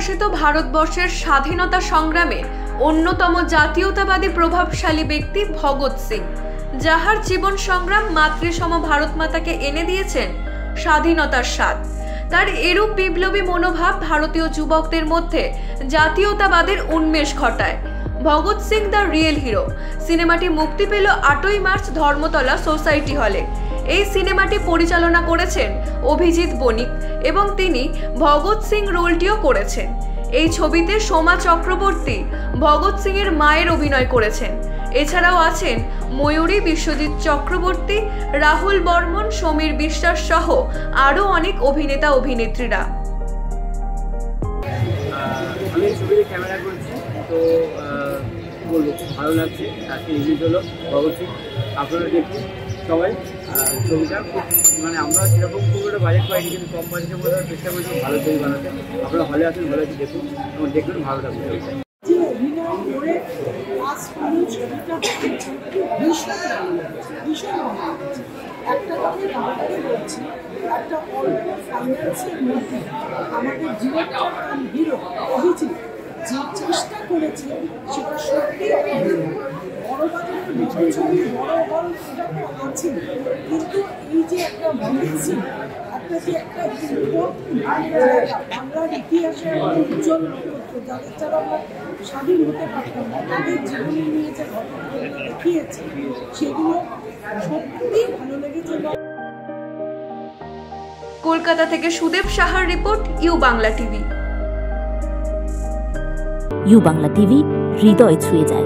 শাসিত ভারতবর্ষের স্বাধীনতা সংগ্রামে অন্যতম জাতীয়তাবাদী প্রভাবশালী ব্যক্তি ভগৎ সিং, যাহার জীবন সংগ্রাম মাতৃসম ভারত মাতাকে এনে দিয়েছেন স্বাধীনতার স্বাদ। তার এরূপ বিপ্লবী মনোভাব ভারতীয় যুবকদের মধ্যে জাতীয়তাবাদের উন্মেষ ঘটায়। Bhagat Singh the real hero সিনেমাটি মুক্তি পেল 8ই মার্চ ধর্মতলা সোসাইটি হলে। এই সিনেমাটি পরিচালনা করেছেন অভিজিৎ বণিক এবং তিনি ভগৎ সিং রোলটিও করেছেন। এই ছবিতে সোমা চক্রবর্তী ভগৎ সিং এর মায়ের অভিনয় করেছেন। এছাড়াও আছেন ময়ূরী, বিশ্বজিৎ চক্রবর্তী, রাহুল বর্মন, সমীর বিশ্বাস সহ আরও অনেক অভিনেতা অভিনেত্রীরা। আমি ছবিতে ক্যামেরা করছি, তো বলবো ভালো লাগছে। আজকে রিলিজ হলো ভগৎ সিং, আপনারা দেখুন সবাই। ছবিটা খুব আমরা সেরকম খুব একটা বাজেট পাইনি, কিন্তু কম বাজেটের মধ্যে চেষ্টা করছি ভালো ছবি বানাতে। আপনারা হলে আসুন, ভালো আছে দেখুন এবং দেখুন ভালো লাগবে ছবিটা। একটা অল্প ফাইন্যান্সের মধ্যে আমাদের ডিরেক্টর অ্যান্ড হিরো অভিজিৎ যে চেষ্টা করেছে সেটা সত্যি বড় বাজারের বড় ছবি, বড় হল সেটা তো আছে, কিন্তু এই যে একটা ভগৎ সিং একটা বাংলার ইতিহাসে উজ্জ্বল নক্ষত্র, যাদের ছাড়া আমরা স্বাধীন হতে পারতাম না, তাদের জীবনী নিয়ে যে ঘটনাগুলো দেখিয়েছে সেগুলো সত্যি ভালো লেগেছে। কলকাতা থেকে সুদেব সাহার report, U Bangla TV. U Bangla TV হৃদয় ছুঁয়ে যায়।